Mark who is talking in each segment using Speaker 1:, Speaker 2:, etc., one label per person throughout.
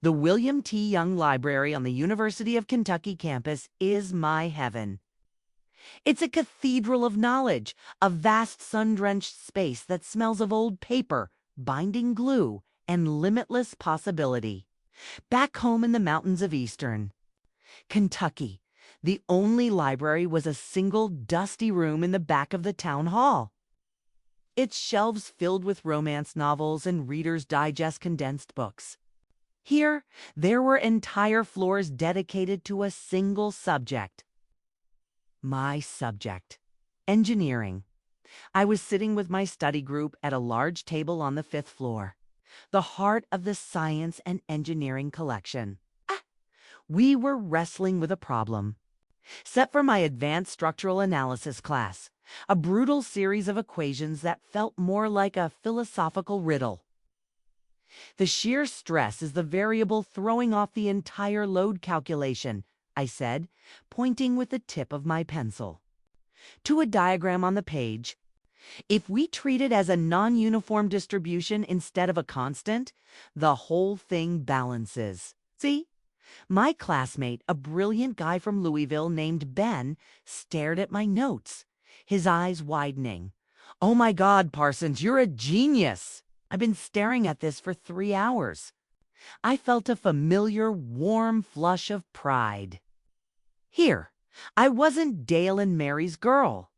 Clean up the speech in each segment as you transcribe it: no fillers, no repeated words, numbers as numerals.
Speaker 1: The William T. Young Library on the University of Kentucky campus is my heaven. It's a cathedral of knowledge, a vast sun-drenched space that smells of old paper, binding glue, and limitless possibility. Back home in the mountains of Eastern Kentucky, the only library was a single dusty room in the back of the town hall. Its shelves filled with romance novels and Reader's Digest condensed books. Here, there were entire floors dedicated to a single subject. My subject, engineering. I was sitting with my study group at a large table on the 5th floor, the heart of the science and engineering collection. We were wrestling with a problem. Set for my advanced structural analysis class, a brutal series of equations that felt more like a philosophical riddle. The sheer stress is the variable throwing off the entire load calculation, I said, pointing with the tip of my pencil to a diagram on the page. If we treat it as a non-uniform distribution instead of a constant, the whole thing balances. See? My classmate, a brilliant guy from Louisville named Ben, stared at my notes, his eyes widening. "Oh my God, Parsons, you're a genius! I've been staring at this for 3 hours." I felt a familiar, warm flush of pride. Here, I wasn't Dale and Mary's girl.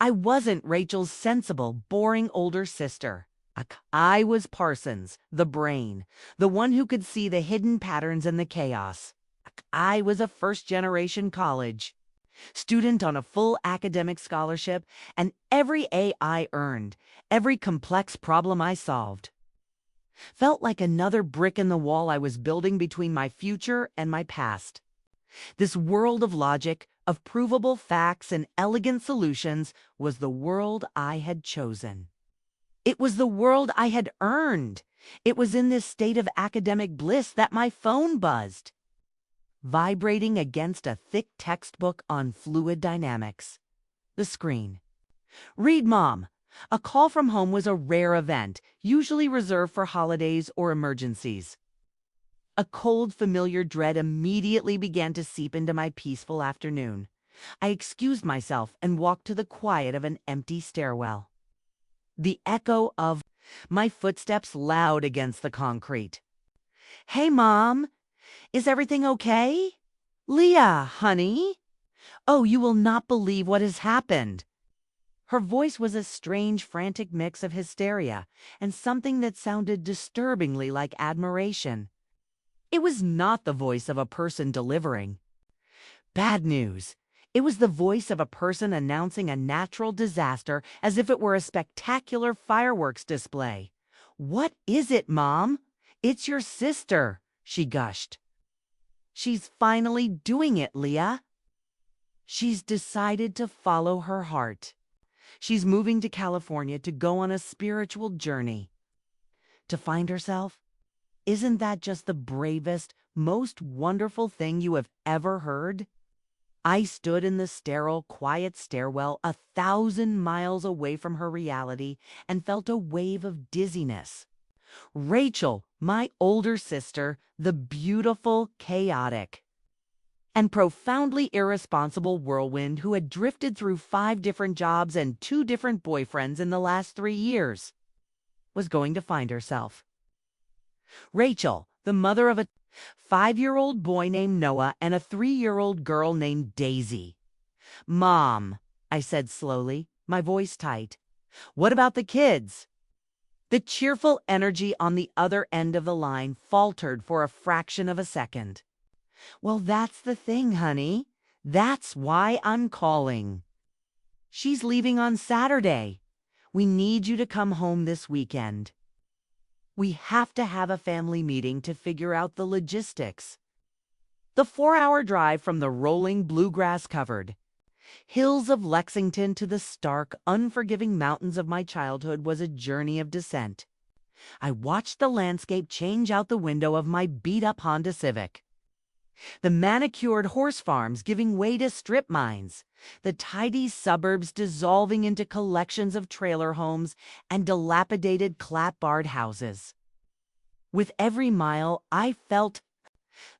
Speaker 1: I wasn't Rachel's sensible, boring older sister. I was Parsons, the brain, the one who could see the hidden patterns in the chaos. I was a first-generation college student on a full academic scholarship, and every A I earned, every complex problem I solved, felt like another brick in the wall I was building between my future and my past. This world of logic, of provable facts and elegant solutions was the world I had chosen. It was the world I had earned. It was in this state of academic bliss that my phone buzzed, vibrating against a thick textbook on fluid dynamics. The screen. "Read, Mom." A call from home was a rare event, usually reserved for holidays or emergencies. A cold, familiar dread immediately began to seep into my peaceful afternoon. I excused myself and walked to the quiet of an empty stairwell. The echo of my footsteps loud against the concrete. "Hey, Mom, is everything okay?" "Leah, honey." "Oh, you will not believe what has happened." Her voice was a strange, frantic mix of hysteria and something that sounded disturbingly like admiration. It was not the voice of a person delivering bad news. It was the voice of a person announcing a natural disaster as if it were a spectacular fireworks display. "What is it, Mom?" "It's your sister," she gushed. "She's finally doing it, Leah. She's decided to follow her heart. She's moving to California to go on a spiritual journey. To find herself. Isn't that just the bravest, most wonderful thing you have ever heard?" I stood in the sterile, quiet stairwell 1,000 miles away from her reality and felt a wave of dizziness. Rachel, my older sister, the beautiful, chaotic, and profoundly irresponsible whirlwind who had drifted through 5 different jobs and 2 different boyfriends in the last 3 years, was going to find herself. Rachel, the mother of a 5-year-old boy named Noah and a 3-year-old girl named Daisy. "Mom," I said slowly, my voice tight, "what about the kids?" The cheerful energy on the other end of the line faltered for a fraction of a second. "Well, that's the thing, honey. That's why I'm calling. She's leaving on Saturday. We need you to come home this weekend. We have to have a family meeting to figure out the logistics." The 4-hour drive from the rolling bluegrass-covered hills of Lexington to the stark, unforgiving mountains of my childhood was a journey of descent. I watched the landscape change out the window of my beat-up Honda Civic. The manicured horse farms giving way to strip mines, the tidy suburbs dissolving into collections of trailer homes and dilapidated clapboard houses. With every mile, I felt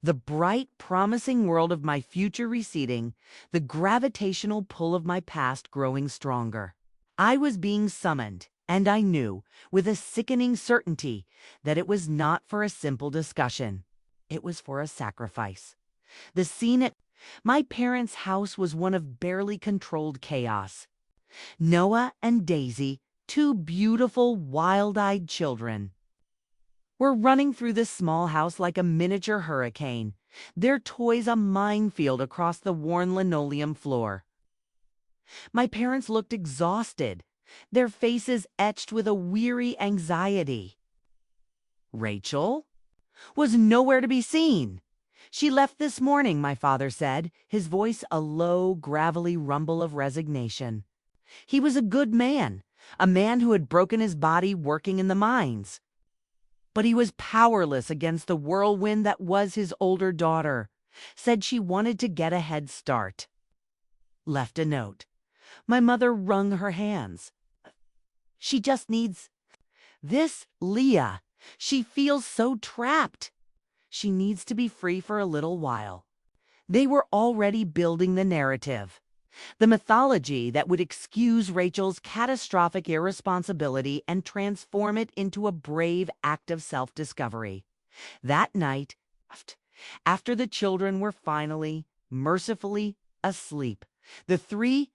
Speaker 1: the bright, promising world of my future receding, the gravitational pull of my past growing stronger. I was being summoned, and I knew, with a sickening certainty, that it was not for a simple discussion. It was for a sacrifice. The scene at my parents' house was one of barely controlled chaos. Noah and Daisy, two beautiful, wild-eyed children, were running through this small house like a miniature hurricane, their toys a minefield across the worn linoleum floor. My parents looked exhausted, their faces etched with a weary anxiety. Rachel was nowhere to be seen. She left this morning, my father said, his voice a low, gravelly rumble of resignation. He was a good man, a man who had broken his body working in the mines. But he was powerless against the whirlwind that was his older daughter. Said she wanted to get a head start. Left a note. My mother wrung her hands. She just needs this, Leah. She feels so trapped. She needs to be free for a little while. They were already building the narrative, the mythology that would excuse Rachel's catastrophic irresponsibility and transform it into a brave act of self-discovery. That night, after the children were finally, mercifully asleep, the three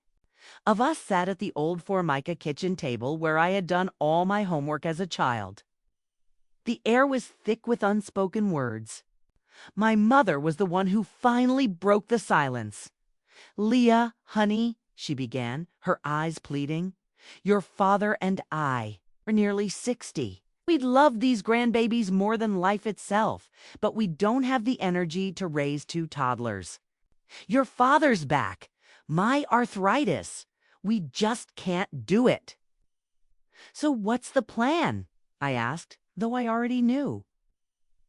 Speaker 1: of us sat at the old Formica kitchen table where I had done all my homework as a child. The air was thick with unspoken words. My mother was the one who finally broke the silence. "Leah, honey," she began, her eyes pleading, "your father and I are nearly 60. We'd love these grandbabies more than life itself, but we don't have the energy to raise two toddlers. Your father's back. My arthritis. We just can't do it." "So what's the plan?" I asked, though I already knew.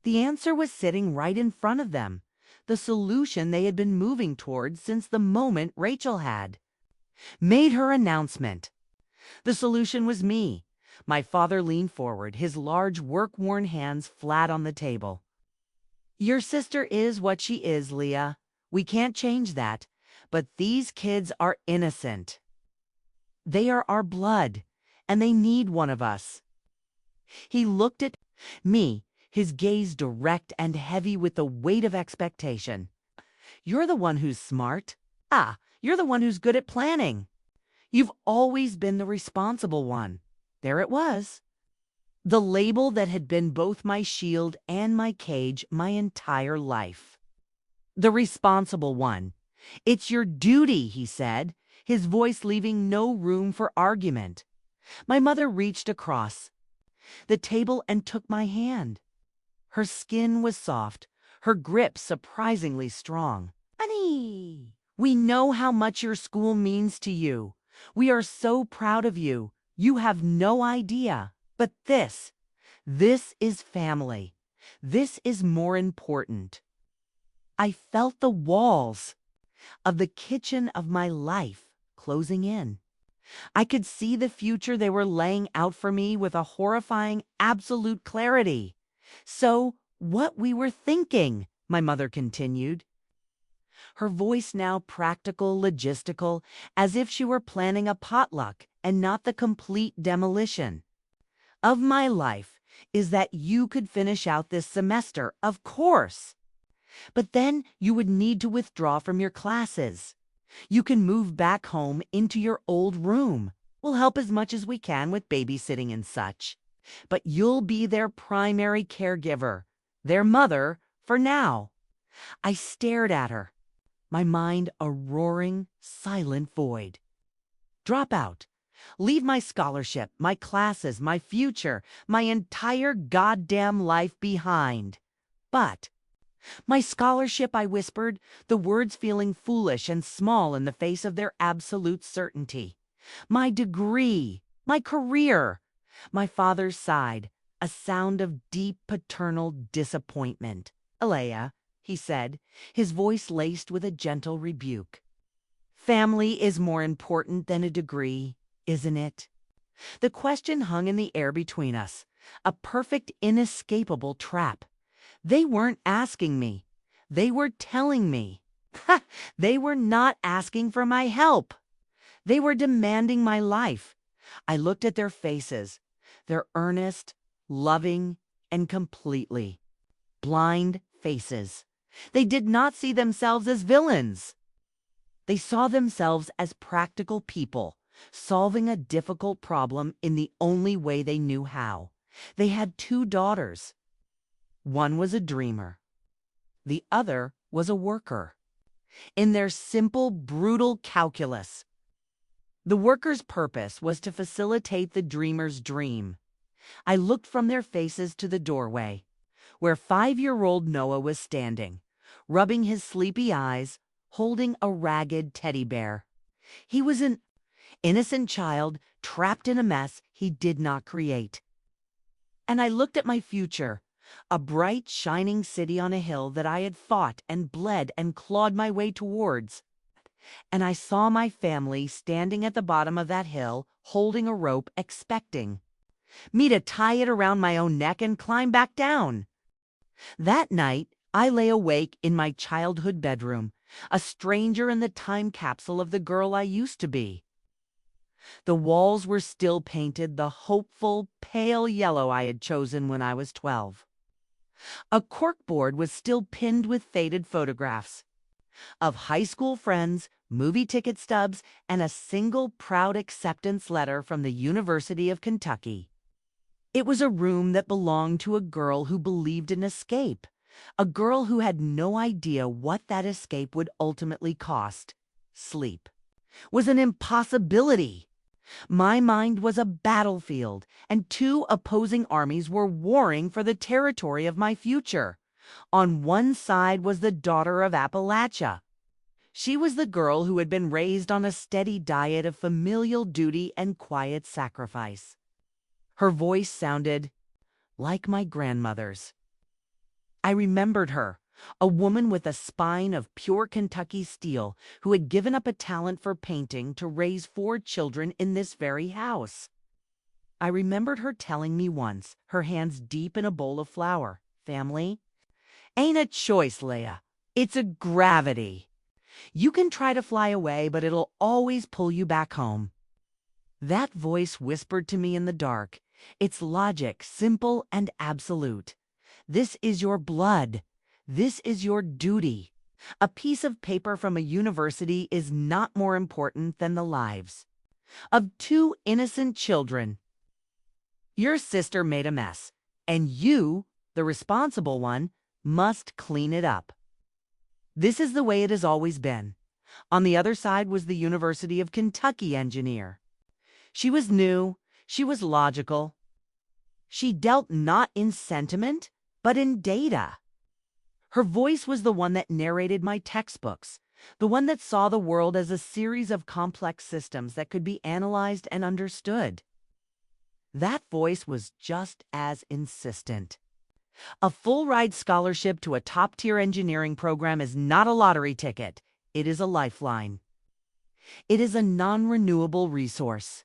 Speaker 1: The answer was sitting right in front of them, the solution they had been moving towards since the moment Rachel had made her announcement. The solution was me. My father leaned forward, his large, work-worn hands flat on the table. "Your sister is what she is, Leah. We can't change that. But these kids are innocent. They are our blood, and they need one of us." He looked at me, his gaze direct and heavy with the weight of expectation. "You're the one who's smart. You're the one who's good at planning. You've always been the responsible one." There it was. The label that had been both my shield and my cage my entire life. The responsible one. "It's your duty," he said, his voice leaving no room for argument. My mother reached across the table and took my hand. Her skin was soft, her grip surprisingly strong. "Honey, we know how much your school means to you. We are so proud of you. You have no idea. But this is family. This is more important." I felt the walls of the kitchen of my life closing in. I could see the future they were laying out for me with a horrifying, absolute clarity. "So, what we were thinking," my mother continued, her voice now practical, logistical, as if she were planning a potluck and not the complete demolition of my life, "is that you could finish out this semester, of course. But then you would need to withdraw from your classes. You can move back home into your old room. We'll help as much as we can with babysitting and such. But you'll be their primary caregiver, their mother, for now." I stared at her, my mind a roaring, silent void. Drop out. Leave my scholarship, my classes, my future, my entire goddamn life behind. "But my scholarship," I whispered, the words feeling foolish and small in the face of their absolute certainty. "My degree, my career." My father sighed, a sound of deep paternal disappointment. "Alea," he said, his voice laced with a gentle rebuke. "Family is more important than a degree, isn't it?" The question hung in the air between us, A perfect, inescapable trap. They weren't asking me. They were telling me. Ha! They were not asking for my help. They were demanding my life. I looked at their faces. Their earnest, loving, and completely blind faces. They did not see themselves as villains. They saw themselves as practical people, solving a difficult problem in the only way they knew how. They had 2 daughters. One was a dreamer. The other was a worker. In their simple, brutal calculus, the worker's purpose was to facilitate the dreamer's dream. I looked from their faces to the doorway, where 5-year-old Noah was standing, rubbing his sleepy eyes, holding a ragged teddy bear. He was an innocent child trapped in a mess he did not create. And I looked at my future, a bright, shining city on a hill that I had fought and bled and clawed my way towards. And I saw my family standing at the bottom of that hill, holding a rope, expecting me to tie it around my own neck and climb back down. That night, I lay awake in my childhood bedroom, a stranger in the time capsule of the girl I used to be. The walls were still painted the hopeful, pale yellow I had chosen when I was 12. A corkboard was still pinned with faded photographs of high school friends, movie ticket stubs, and a single proud acceptance letter from the University of Kentucky. It was a room that belonged to a girl who believed in escape, a girl who had no idea what that escape would ultimately cost. Sleep was an impossibility. My mind was a battlefield, and 2 opposing armies were warring for the territory of my future. On one side was the daughter of Appalachia. She was the girl who had been raised on a steady diet of familial duty and quiet sacrifice. Her voice sounded like my grandmother's. I remembered her, a woman with a spine of pure Kentucky steel who had given up a talent for painting to raise 4 children in this very house. I remembered her telling me once, her hands deep in a bowl of flour, "Family ain't a choice, Leah. It's a gravity. You can try to fly away, but it'll always pull you back home." That voice whispered to me in the dark, its logic simple and absolute. This is your blood. This is your duty. A piece of paper from a university is not more important than the lives of 2 innocent children. Your sister made a mess, and you, the responsible one, must clean it up. This is the way it has always been. On the other side was the University of Kentucky engineer. She was new. She was logical. She dealt not in sentiment, but in data. Her voice was the one that narrated my textbooks, the one that saw the world as a series of complex systems that could be analyzed and understood. That voice was just as insistent. A full-ride scholarship to a top-tier engineering program is not a lottery ticket. It is a lifeline. It is a non-renewable resource.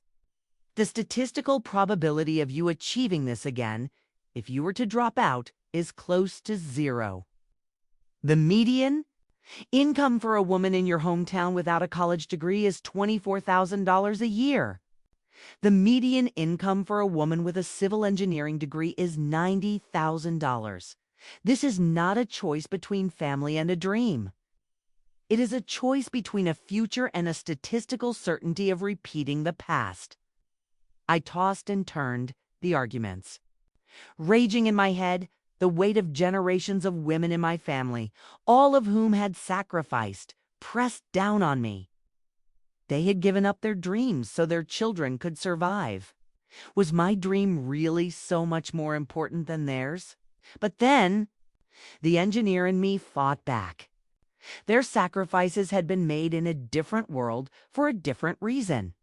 Speaker 1: The statistical probability of you achieving this again, if you were to drop out, is close to 0. The median income for a woman in your hometown without a college degree is $24,000 a year. The median income for a woman with a civil engineering degree is $90,000. This is not a choice between family and a dream. It is a choice between a future and a statistical certainty of repeating the past. I tossed and turned the arguments, raging in my head the weight of generations of women in my family, all of whom had sacrificed, pressed down on me. They had given up their dreams so their children could survive. Was my dream really so much more important than theirs? But then, the engineer in me fought back. Their sacrifices had been made in a different world for a different reason.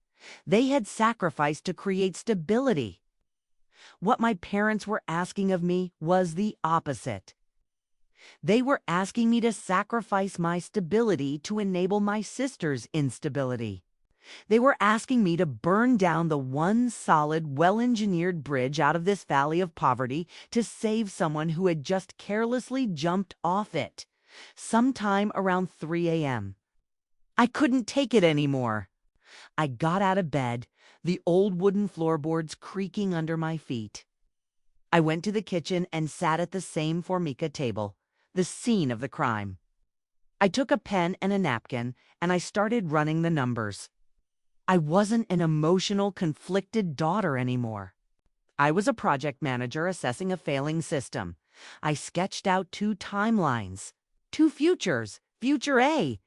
Speaker 1: They had sacrificed to create stability. What my parents were asking of me was the opposite. They were asking me to sacrifice my stability to enable my sister's instability. They were asking me to burn down the one solid, well-engineered bridge out of this valley of poverty to save someone who had just carelessly jumped off it, sometime around 3 a.m. I couldn't take it anymore. I got out of bed, the old wooden floorboards creaking under my feet. I went to the kitchen and sat at the same Formica table, the scene of the crime. I took a pen and a napkin, and I started running the numbers. I wasn't an emotional, conflicted daughter anymore. I was a project manager assessing a failing system. I sketched out 2 timelines, 2 futures, future A.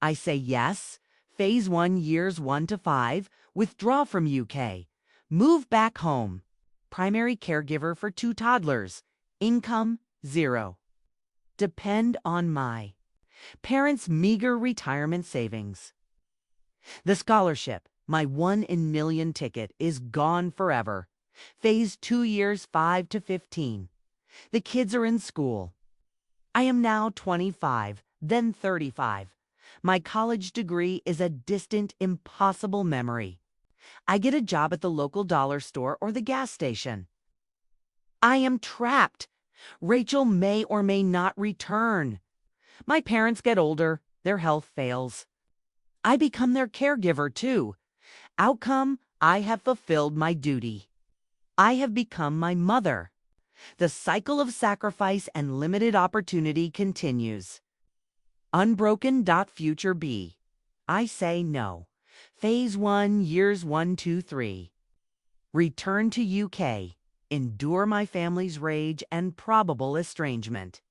Speaker 1: I say yes, phase 1, years 1 to 5, withdraw from UK, move back home, primary caregiver for 2 toddlers, income 0. Depend on my parents' meager retirement savings. The scholarship, my 1 in a million ticket, is gone forever. Phase 2, years 5 to 15. The kids are in school. I am now 25, then 35. My college degree is a distant, impossible memory. I get a job at the local dollar store or the gas station. I am trapped. Rachel may or may not return. My parents get older, their health fails. I become their caregiver too. Outcome, I have fulfilled my duty. I have become my mother. The cycle of sacrifice and limited opportunity continues. Unbroken. Future B. I say no. Phase 1, years 1, 2, 3. Return to UK. Endure my family's rage and probable estrangement.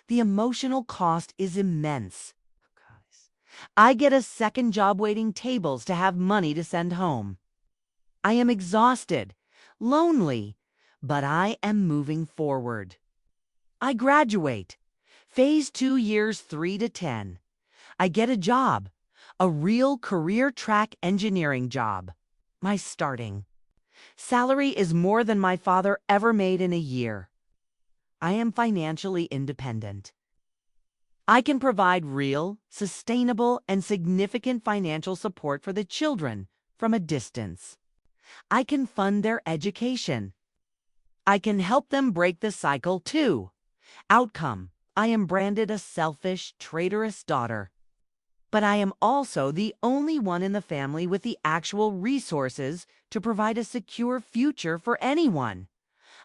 Speaker 1: The emotional cost is immense. I get a second job waiting tables to have money to send home. I am exhausted, lonely, but I am moving forward. I graduate. Phase 2, years 3 to 10. I get a job, a real career track engineering job. My starting salary is more than my father ever made in a year. I am financially independent. I can provide real, sustainable, and significant financial support for the children from a distance. I can fund their education. I can help them break the cycle too. Outcome, I am branded a selfish, traitorous daughter. But I am also the only one in the family with the actual resources to provide a secure future for anyone.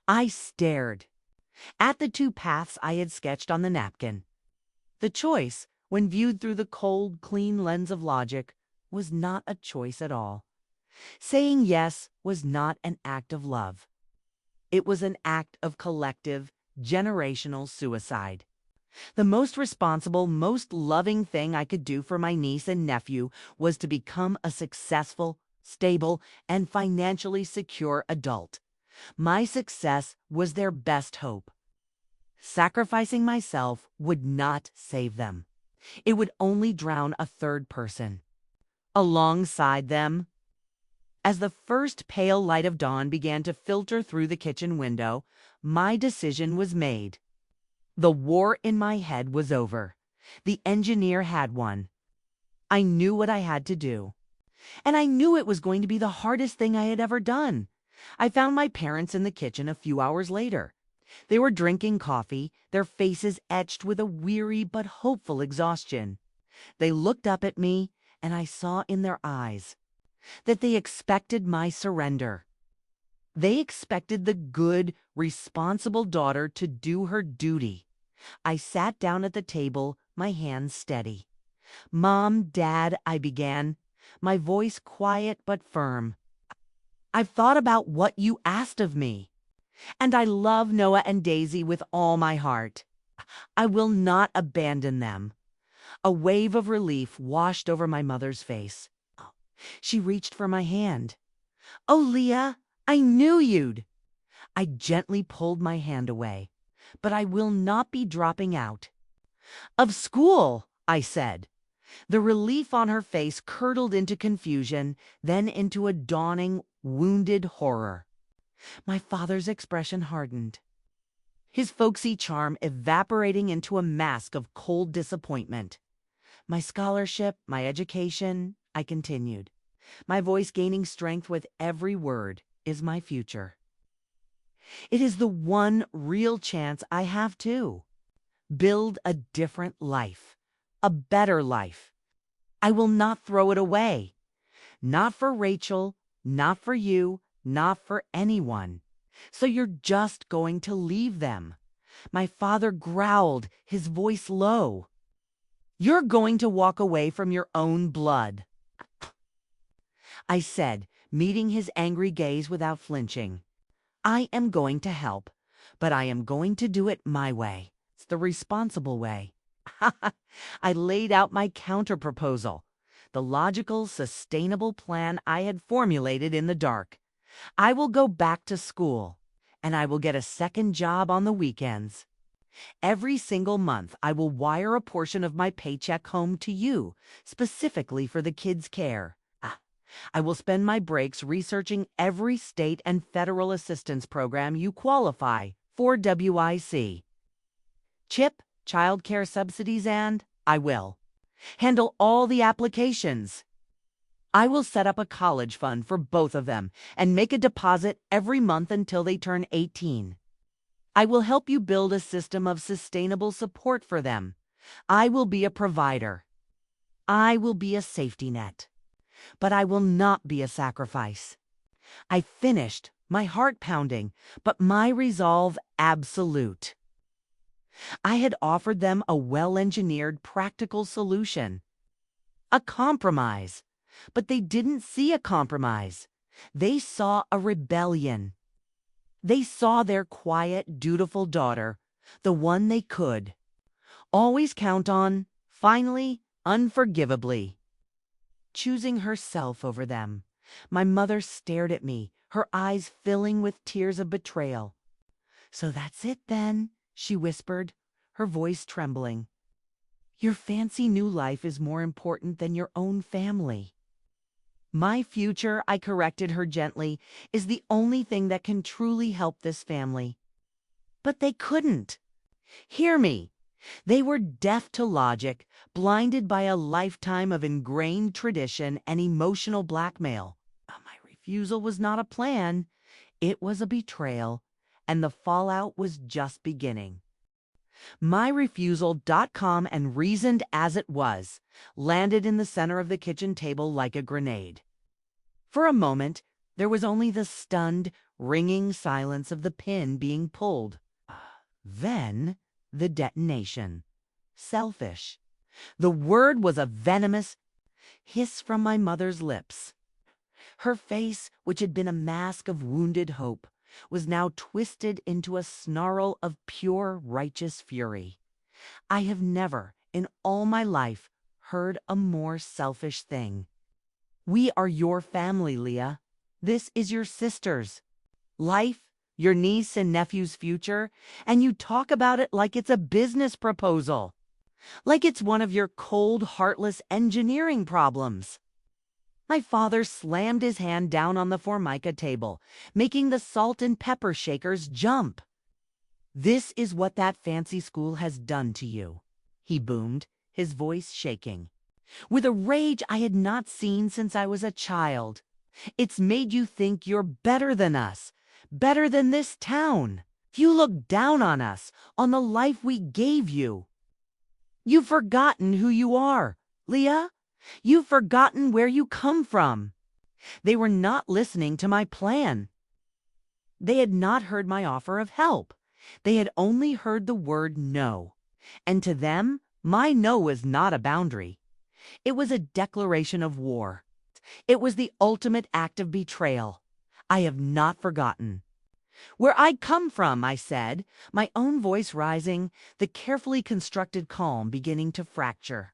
Speaker 1: I stared at the 2 paths I had sketched on the napkin. The choice, when viewed through the cold, clean lens of logic, was not a choice at all. Saying yes was not an act of love. It was an act of collective, generational suicide. The most responsible, most loving thing I could do for my niece and nephew was to become a successful, stable, and financially secure adult. My success was their best hope. Sacrificing myself would not save them. It would only drown a third person. Alongside them, as the first pale light of dawn began to filter through the kitchen window, my decision was made. The war in my head was over. The engineer had won. I knew what I had to do. And I knew it was going to be the hardest thing I had ever done. I found my parents in the kitchen a few hours later. They were drinking coffee, their faces etched with a weary but hopeful exhaustion. They looked up at me, and I saw in their eyes that they expected my surrender. They expected the good, responsible daughter to do her duty. I sat down at the table, my hands steady. "Mom, Dad," I began, my voice quiet but firm. "I've thought about what you asked of me. And I love Noah and Daisy with all my heart. I will not abandon them." A wave of relief washed over my mother's face. She reached for my hand. "Oh, Leah, I knew you'd." I gently pulled my hand away. "But I will not be dropping out of school," I said. The relief on her face curdled into confusion, then into a dawning, wounded horror. My father's expression hardened, his folksy charm evaporating into a mask of cold disappointment. "My scholarship, my education," I continued. my voice gaining strength with every word, is my future. It is the one real chance I have to build a different life, a better life. I will not throw it away. Not for Rachel, not for you, not for anyone. So you're just going to leave them. My father growled, his voice low. You're going to walk away from your own blood, I said, meeting his angry gaze without flinching. I am going to help, but I am going to do it my way. It's the responsible way. I laid out my counterproposal, the logical, sustainable plan I had formulated in the dark. I will go back to school, and I will get a second job on the weekends. Every single month, I will wire a portion of my paycheck home to you, specifically for the kids' care. I will spend my breaks researching every state and federal assistance program you qualify for WIC. CHIP, child care subsidies, and I will handle all the applications. I will set up a college fund for both of them and make a deposit every month until they turn 18. I will help you build a system of sustainable support for them. I will be a provider. I will be a safety net. But I will not be a sacrifice. I finished, my heart pounding, but my resolve absolute. I had offered them a well-engineered, practical solution. A compromise. But they didn't see a compromise. They saw a rebellion. They saw their quiet, dutiful daughter, the one they could always count on, finally, unforgivably, choosing herself over them. My mother stared at me, her eyes filling with tears of betrayal. So that's it then, she whispered, her voice trembling. Your fancy new life is more important than your own family. My future, I corrected her gently, is the only thing that can truly help this family. But they couldn't. Hear me. They were deaf to logic, blinded by a lifetime of ingrained tradition and emotional blackmail. My refusal was not a plan. It was a betrayal, and the fallout was just beginning. MyRefusal.com, and reasoned as it was, landed in the center of the kitchen table like a grenade. For a moment, there was only the stunned, ringing silence of the pin being pulled. Then, the detonation. Selfish. The word was a venomous hiss from my mother's lips. Her face, which had been a mask of wounded hope, was now twisted into a snarl of pure righteous fury. I have never, in all my life, heard a more selfish thing. We are your family, Leah. This is your sister's life, your niece and nephew's future, and you talk about it like it's a business proposal, like it's one of your cold, heartless engineering problems. My father slammed his hand down on the Formica table, making the salt and pepper shakers jump. This is what that fancy school has done to you, he boomed, his voice shaking, with a rage I had not seen since I was a child. It's made you think you're better than us, better than this town. You look down on us, on the life we gave you. You've forgotten who you are, Leah. You've forgotten where you come from. They were not listening to my plan. They had not heard my offer of help. They had only heard the word no. And to them, my no was not a boundary. It was a declaration of war. It was the ultimate act of betrayal. I have not forgotten. Where I come from, I said, my own voice rising, the carefully constructed calm beginning to fracture.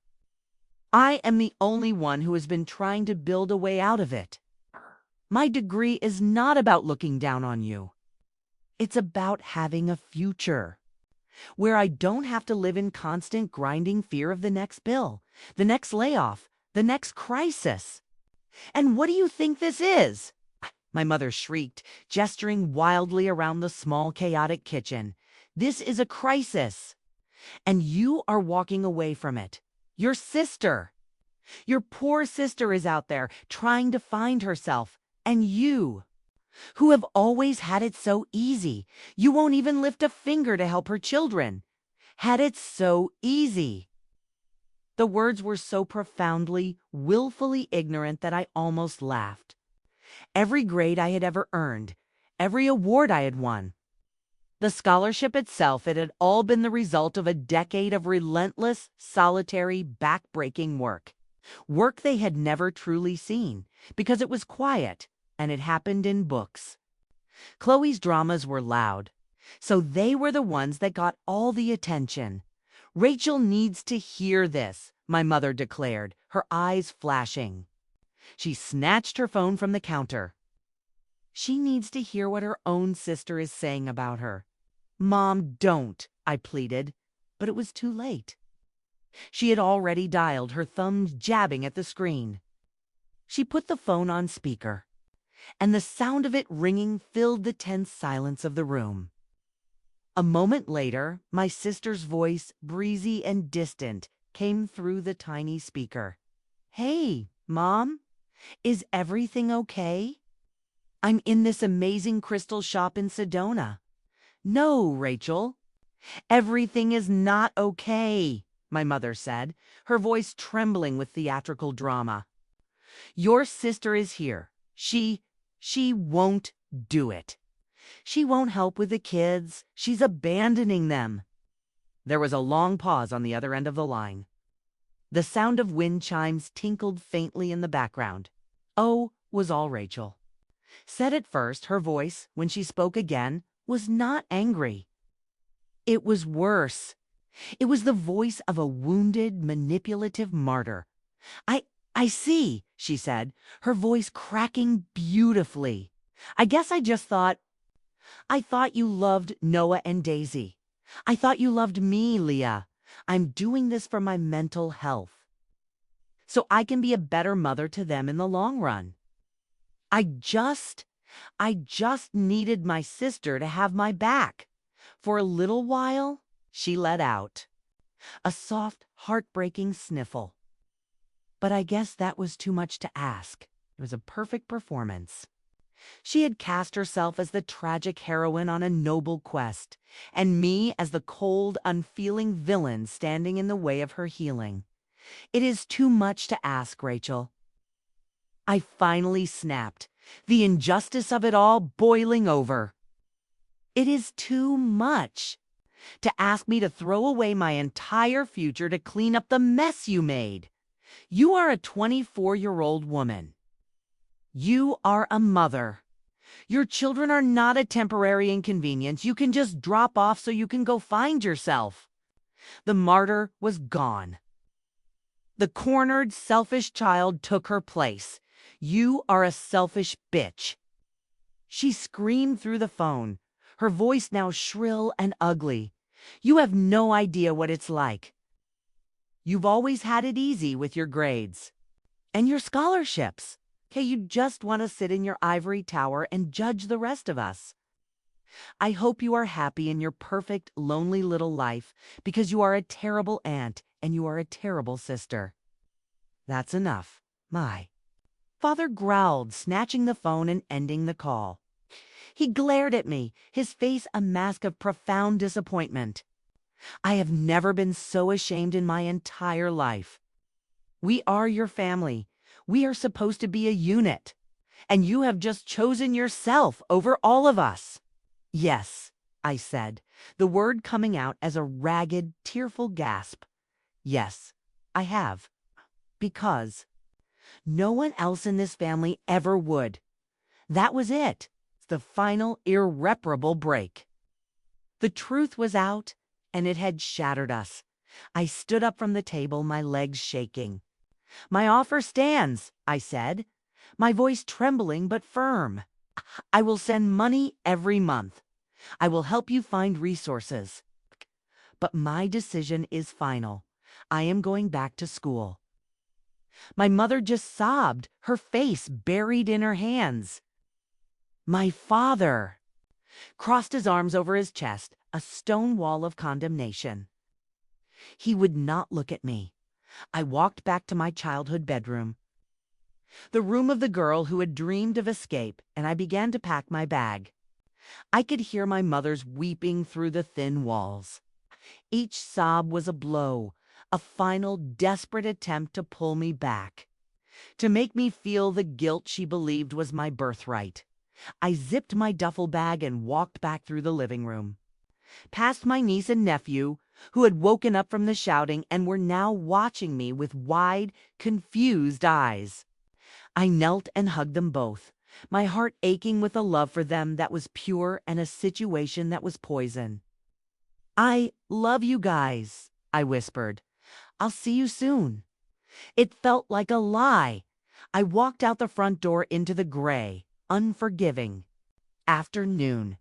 Speaker 1: I am the only one who has been trying to build a way out of it. My degree is not about looking down on you. It's about having a future where I don't have to live in constant grinding fear of the next bill, the next layoff, the next crisis. And what do you think this is? My mother shrieked, gesturing wildly around the small, chaotic kitchen. This is a crisis. And you are walking away from it. Your sister. Your poor sister is out there trying to find herself, and you, who have always had it so easy, you won't even lift a finger to help her children, had it so easy. The words were so profoundly, willfully ignorant that I almost laughed. Every grade I had ever earned, every award I had won, the scholarship itself, it had all been the result of a decade of relentless, solitary, back-breaking work. Work they had never truly seen, because it was quiet, and it happened in books. Chloe's dramas were loud, so they were the ones that got all the attention. Rachel needs to hear this, my mother declared, her eyes flashing. She snatched her phone from the counter. She needs to hear what her own sister is saying about her. Mom, don't, I pleaded, but it was too late. She had already dialed, her thumbs jabbing at the screen. She put the phone on speaker, and the sound of it ringing filled the tense silence of the room. A moment later, my sister's voice, breezy and distant, came through the tiny speaker. Hey, Mom, is everything okay? I'm in this amazing crystal shop in Sedona. No, Rachel, everything is not okay, my mother said, her voice trembling with theatrical drama. Your sister is here. She won't do it. She won't help with the kids. She's abandoning them. There was a long pause on the other end of the line. The sound of wind chimes tinkled faintly in the background. Oh, was all Rachel said at first. Her voice, when she spoke again, was not angry. It was worse. It was the voice of a wounded, manipulative martyr. I see, she said, her voice cracking beautifully. I guess I thought you loved Noah and Daisy. I thought you loved me, Leah. I'm doing this for my mental health, so I can be a better mother to them in the long run. I just needed my sister to have my back. For a little while, she let out a soft, heartbreaking sniffle. But I guess that was too much to ask. It was a perfect performance. She had cast herself as the tragic heroine on a noble quest, and me as the cold, unfeeling villain standing in the way of her healing. It is too much to ask, Rachel. I finally snapped, the injustice of it all boiling over. It is too much to ask me to throw away my entire future to clean up the mess you made. You are a 24-year-old woman. You are a mother. Your children are not a temporary inconvenience you can just drop off so you can go find yourself. The martyr was gone. The cornered, selfish child took her place. You are a selfish bitch. She screamed through the phone, her voice now shrill and ugly. You have no idea what it's like. You've always had it easy with your grades and your scholarships. Okay, you just want to sit in your ivory tower and judge the rest of us. I hope you are happy in your perfect, lonely little life because you are a terrible aunt and you are a terrible sister. That's enough. My father growled, snatching the phone and ending the call. He glared at me, his face a mask of profound disappointment. I have never been so ashamed in my entire life. We are your family. We are supposed to be a unit. And you have just chosen yourself over all of us. Yes, I said, the word coming out as a ragged, tearful gasp. Yes, I have. Because no one else in this family ever would. That was it. The final, irreparable break. The truth was out, and it had shattered us. I stood up from the table, my legs shaking. My offer stands, I said, my voice trembling but firm. I will send money every month. I will help you find resources. But my decision is final. I am going back to school. My mother just sobbed, her face buried in her hands. My father crossed his arms over his chest, a stone wall of condemnation. He would not look at me. I walked back to my childhood bedroom, the room of the girl who had dreamed of escape, and I began to pack my bag. I could hear my mother's weeping through the thin walls. Each sob was a blow, a final desperate attempt to pull me back, to make me feel the guilt she believed was my birthright. I zipped my duffel bag and walked back through the living room, past my niece and nephew, who had woken up from the shouting and were now watching me with wide, confused eyes. I knelt and hugged them both, my heart aching with a love for them that was pure and a situation that was poison. "I love you guys," I whispered. "I'll see you soon." It felt like a lie. I walked out the front door into the gray, unforgiving afternoon.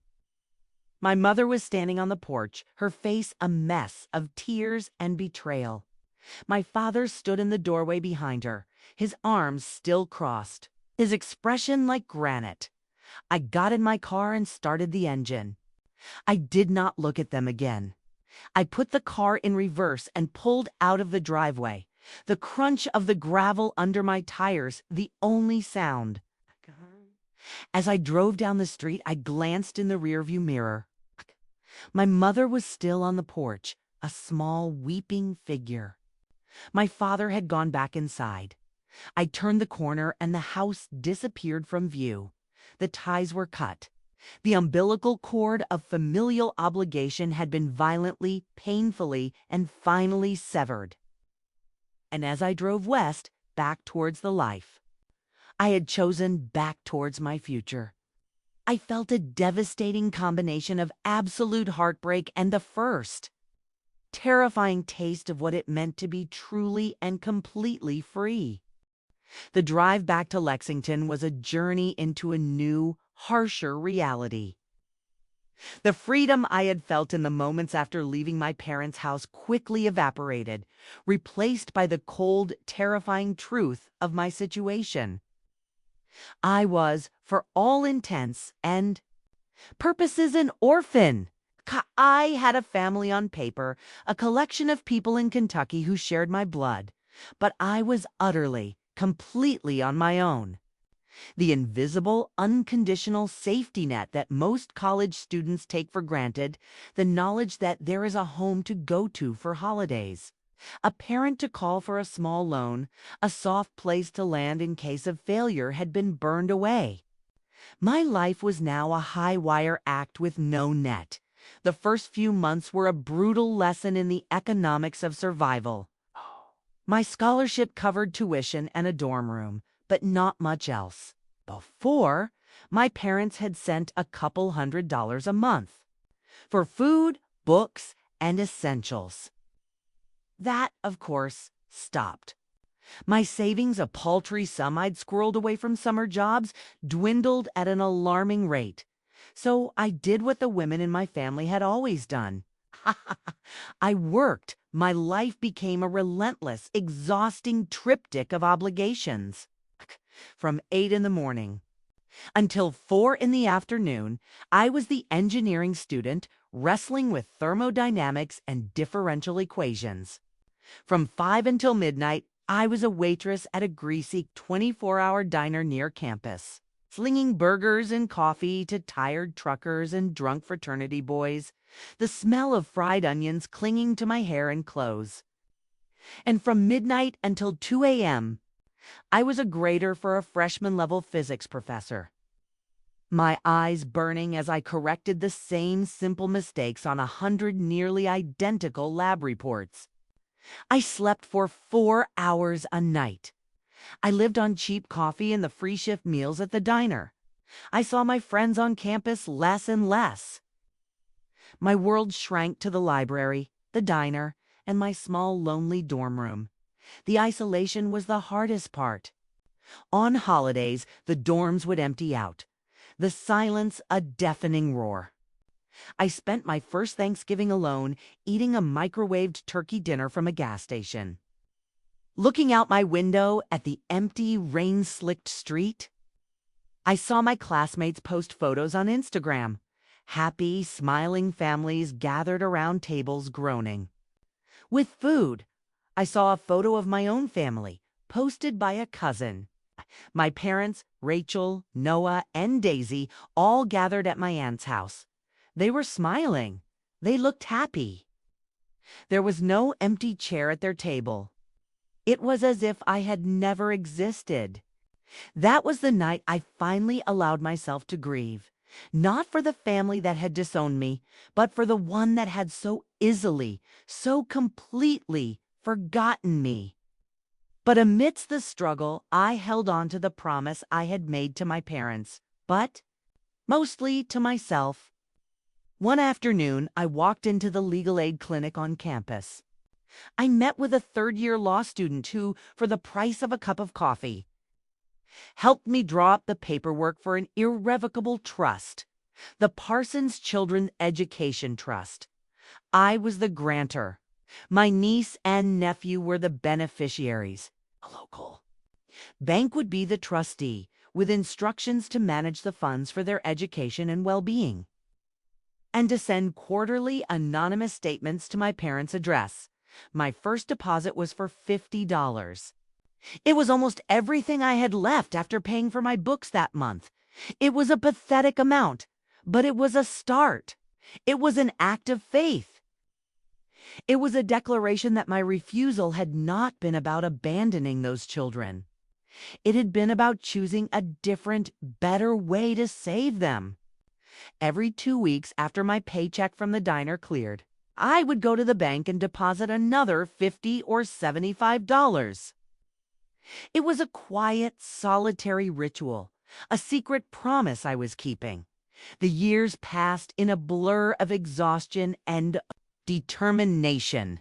Speaker 1: My mother was standing on the porch, her face a mess of tears and betrayal. My father stood in the doorway behind her, his arms still crossed, his expression like granite. I got in my car and started the engine. I did not look at them again. I put the car in reverse and pulled out of the driveway, the crunch of the gravel under my tires the only sound. As I drove down the street, I glanced in the rearview mirror. My mother was still on the porch, a small, weeping figure. My father had gone back inside. I turned the corner and the house disappeared from view. The ties were cut. The umbilical cord of familial obligation had been violently, painfully, and finally severed. And as I drove west, back towards the life I had chosen, back towards my future, I felt a devastating combination of absolute heartbreak and the first, terrifying taste of what it meant to be truly and completely free. The drive back to Lexington was a journey into a new, harsher reality. The freedom I had felt in the moments after leaving my parents' house quickly evaporated, replaced by the cold, terrifying truth of my situation. I was, for all intents and purposes, an orphan. I had a family on paper, a collection of people in Kentucky who shared my blood, but I was utterly, completely on my own. The invisible, unconditional safety net that most college students take for granted, the knowledge that there is a home to go to for holidays, a parent to call for a small loan, a soft place to land in case of failure, had been burned away. My life was now a high-wire act with no net. The first few months were a brutal lesson in the economics of survival. My scholarship covered tuition and a dorm room, but not much else. Before, my parents had sent a couple $100s a month for food, books, and essentials. That, of course, stopped. My savings, a paltry sum I'd squirreled away from summer jobs, dwindled at an alarming rate. So I did what the women in my family had always done. I worked. My life became a relentless, exhausting triptych of obligations. From 8 in the morning until 4 in the afternoon, I was the engineering student wrestling with thermodynamics and differential equations. From 5 until midnight, I was a waitress at a greasy 24-hour diner near campus, slinging burgers and coffee to tired truckers and drunk fraternity boys, the smell of fried onions clinging to my hair and clothes. And from midnight until 2 a.m., I was a grader for a freshman-level physics professor, my eyes burning as I corrected the same simple mistakes on 100 nearly identical lab reports. I slept for 4 hours a night. I lived on cheap coffee and the free shift meals at the diner. I saw my friends on campus less and less. My world shrank to the library, the diner, and my small, lonely dorm room. The isolation was the hardest part. On holidays, the dorms would empty out, the silence a deafening roar. I spent my first Thanksgiving alone, eating a microwaved turkey dinner from a gas station. Looking out my window at the empty, rain-slicked street, I saw my classmates post photos on Instagram. Happy, smiling families gathered around tables groaning. With food, I saw a photo of my own family, posted by a cousin. My parents, Rachel, Noah, and Daisy, all gathered at my aunt's house. They were smiling. They looked happy. There was no empty chair at their table. It was as if I had never existed. That was the night I finally allowed myself to grieve, not for the family that had disowned me, but for the one that had so easily, so completely forgotten me. But amidst the struggle, I held on to the promise I had made to my parents, but mostly to myself. One afternoon, I walked into the legal aid clinic on campus. I met with a third-year law student who, for the price of a cup of coffee, helped me draw up the paperwork for an irrevocable trust, the Parsons Children's Education Trust. I was the grantor. My niece and nephew were the beneficiaries. A local bank would be the trustee, with instructions to manage the funds for their education and well-being, and to send quarterly anonymous statements to my parents' address. My first deposit was for $50. It was almost everything I had left after paying for my books that month. It was a pathetic amount, but it was a start. It was an act of faith. It was a declaration that my refusal had not been about abandoning those children. It had been about choosing a different, better way to save them. Every 2 weeks after my paycheck from the diner cleared, I would go to the bank and deposit another $50 or $75. It was a quiet, solitary ritual, a secret promise I was keeping. The years passed in a blur of exhaustion and determination.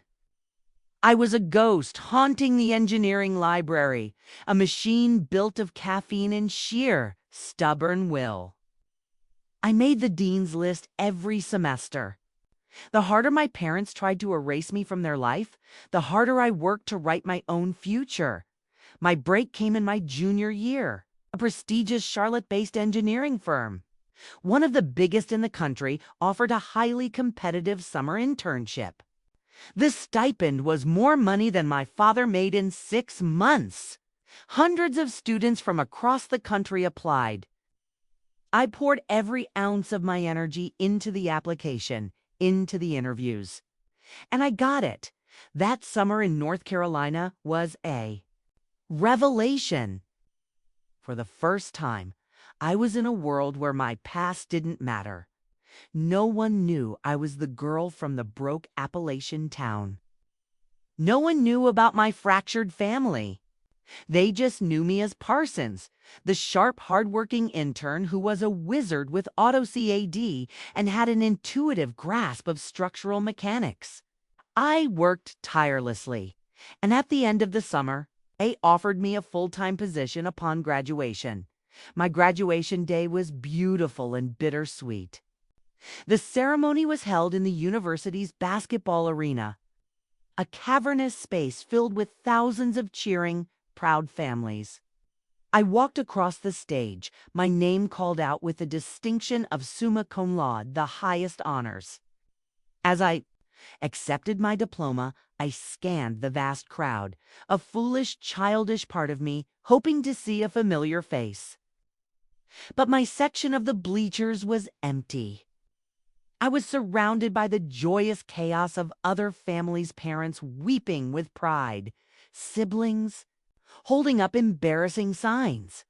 Speaker 1: I was a ghost haunting the engineering library, a machine built of caffeine and sheer, stubborn will. I made the dean's list every semester. The harder my parents tried to erase me from their life, the harder I worked to write my own future. My break came in my junior year, a prestigious Charlotte-based engineering firm. One of the biggest in the country offered a highly competitive summer internship. The stipend was more money than my father made in 6 months. Hundreds of students from across the country applied. I poured every ounce of my energy into the application, into the interviews. And I got it. That summer in North Carolina was a revelation. For the first time, I was in a world where my past didn't matter. No one knew I was the girl from the broke Appalachian town. No one knew about my fractured family. They just knew me as Parsons, the sharp, hardworking intern who was a wizard with auto CAD and had an intuitive grasp of structural mechanics. I worked tirelessly, and at the end of the summer, they offered me a full-time position upon graduation. My graduation day was beautiful and bittersweet. The ceremony was held in the university's basketball arena, a cavernous space filled with thousands of cheering, proud families. I walked across the stage, my name called out with the distinction of summa cum laude, the highest honors. As I accepted my diploma, I scanned the vast crowd, a foolish, childish part of me hoping to see a familiar face. But my section of the bleachers was empty. I was surrounded by the joyous chaos of other families' parents weeping with pride, siblings holding up embarrassing signs.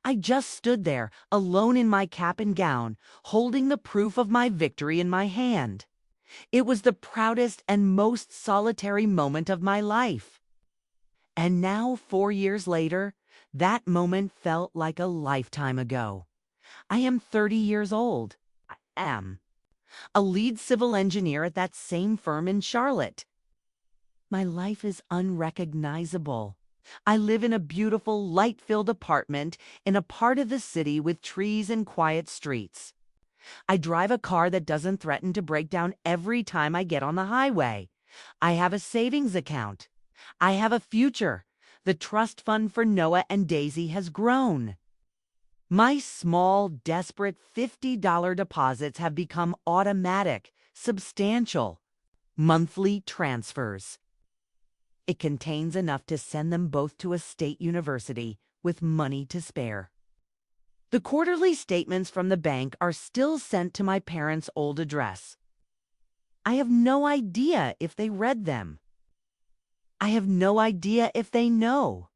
Speaker 1: I just stood there, alone in my cap and gown, holding the proof of my victory in my hand. It was the proudest and most solitary moment of my life. And now, 4 years later, that moment felt like a lifetime ago. I am 30 years old. I am a lead civil engineer at that same firm in Charlotte. My life is unrecognizable. I live in a beautiful, light-filled apartment in a part of the city with trees and quiet streets. I drive a car that doesn't threaten to break down every time I get on the highway. I have a savings account. I have a future. The trust fund for Noah and Daisy has grown. My small, desperate $50 deposits have become automatic, substantial, monthly transfers. It contains enough to send them both to a state university with money to spare. The quarterly statements from the bank are still sent to my parents' old address. I have no idea if they read them. I have no idea if they know.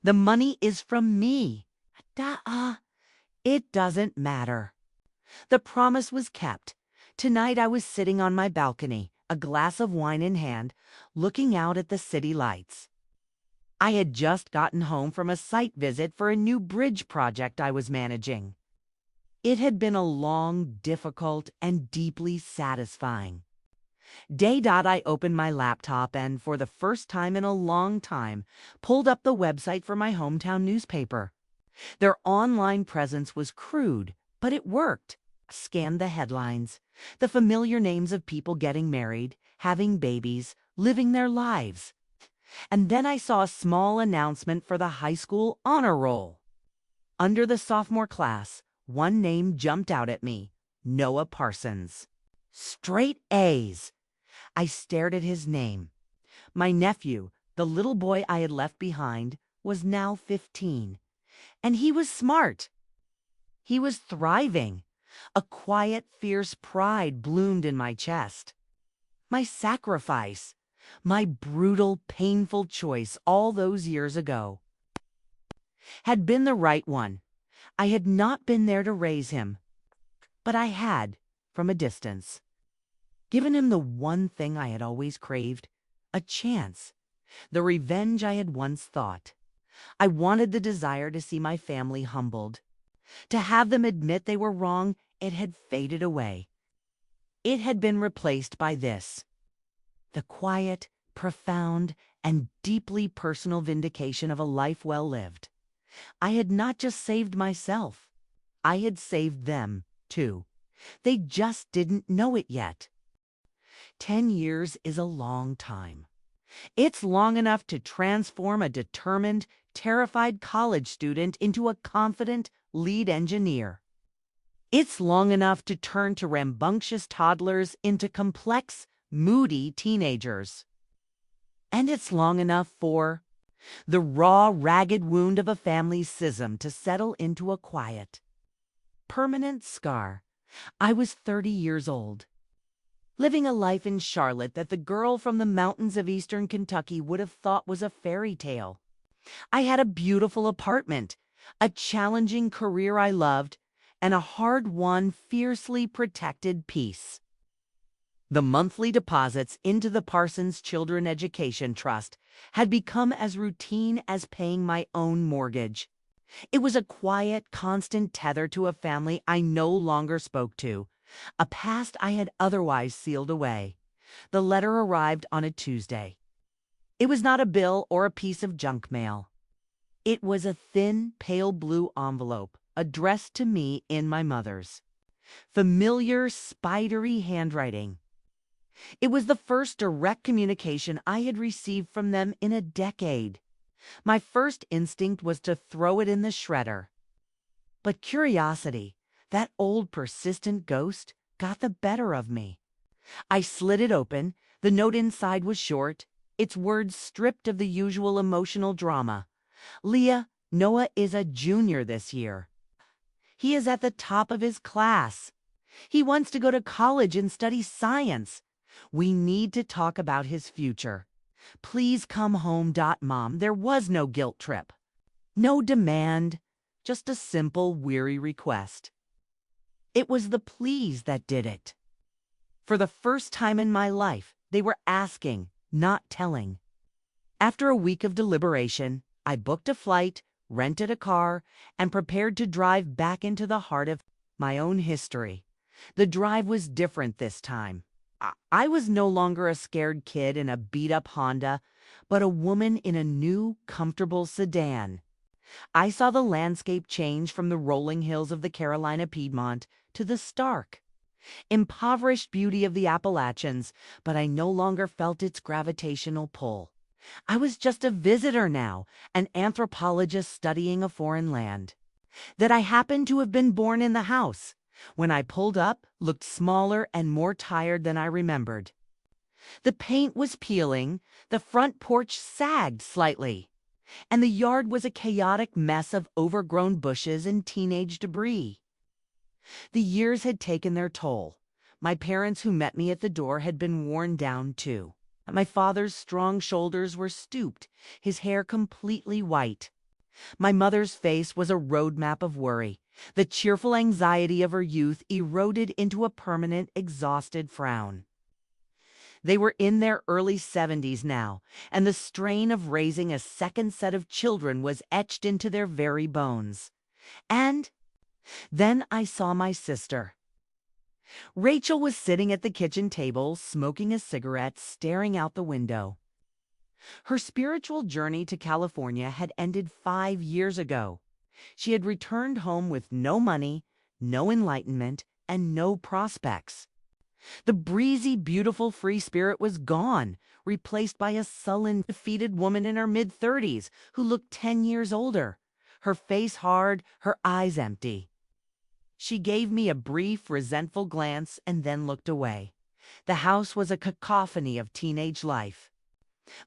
Speaker 1: The money is from me. It doesn't matter. The promise was kept. Tonight I was sitting on my balcony, a glass of wine in hand, looking out at the city lights. I had just gotten home from a site visit for a new bridge project I was managing. It had been a long, difficult, and deeply satisfying day. I opened my laptop and, for the first time in a long time, pulled up the website for my hometown newspaper. Their online presence was crude, but it worked. Scanned the headlines, the familiar names of people getting married, having babies, living their lives. And then I saw a small announcement for the high school honor roll. Under the sophomore class, one name jumped out at me: Noah Parsons. Straight A's. I stared at his name. My nephew, the little boy I had left behind, was now 15. And he was smart. He was thriving. A quiet, fierce pride bloomed in my chest. My sacrifice, my brutal, painful choice all those years ago, had been the right one. I had not been there to raise him, but I had, from a distance, given him the one thing I had always craved: a chance, the revenge I had once thought. I wanted the desire to see my family humbled. To have them admit they were wrong, it had faded away. It had been replaced by this: the quiet, profound, and deeply personal vindication of a life well lived. I had not just saved myself. I had saved them, too. They just didn't know it yet. 10 years is a long time. It's long enough to transform a determined, terrified college student into a confident lead engineer. It's long enough to turn to rambunctious toddlers into complex, moody teenagers. And it's long enough for the raw, ragged wound of a family's schism to settle into a quiet, permanent scar. I was 30 years old, living a life in Charlotte that the girl from the mountains of eastern Kentucky would have thought was a fairy tale. I had a beautiful apartment, a challenging career I loved, and a hard-won, fiercely protected peace. The monthly deposits into the Parsons Children Education Trust had become as routine as paying my own mortgage. It was a quiet, constant tether to a family I no longer spoke to, a past I had otherwise sealed away. The letter arrived on a Tuesday. It was not a bill or a piece of junk mail. It was a thin, pale blue envelope addressed to me in my mother's familiar, spidery handwriting. It was the first direct communication I had received from them in a decade. My first instinct was to throw it in the shredder. But curiosity, that old persistent ghost, got the better of me. I slid it open. The note inside was short, its words stripped of the usual emotional drama. Leah, Noah is a junior this year. He is at the top of his class. He wants to go to college and study science. We need to talk about his future. Please come home. Mom, there was no guilt trip. No demand, just a simple, weary request. It was the please that did it. For the first time in my life, they were asking, not telling. After a week of deliberation, I booked a flight, rented a car, and prepared to drive back into the heart of my own history. The drive was different this time. I was no longer a scared kid in a beat-up Honda, but a woman in a new, comfortable sedan. I saw the landscape change from the rolling hills of the Carolina Piedmont to the stark, impoverished beauty of the Appalachians, but I no longer felt its gravitational pull. I was just a visitor now, an anthropologist studying a foreign land. That I happened to have been born in the house, when I pulled up, looked smaller and more tired than I remembered. The paint was peeling, the front porch sagged slightly, and the yard was a chaotic mess of overgrown bushes and teenage debris. The years had taken their toll. My parents who met me at the door had been worn down too. My father's strong shoulders were stooped, his hair completely white. My mother's face was a roadmap of worry. The cheerful anxiety of her youth eroded into a permanent, exhausted frown. They were in their early 70s now, and the strain of raising a second set of children was etched into their very bones. And then I saw my sister. Rachel was sitting at the kitchen table, smoking a cigarette, staring out the window. Her spiritual journey to California had ended 5 years ago. She had returned home with no money, no enlightenment, and no prospects. The breezy, beautiful free spirit was gone, replaced by a sullen, defeated woman in her mid-30s who looked 10 years older, her face hard, her eyes empty. She gave me a brief, resentful glance and then looked away. The house was a cacophony of teenage life.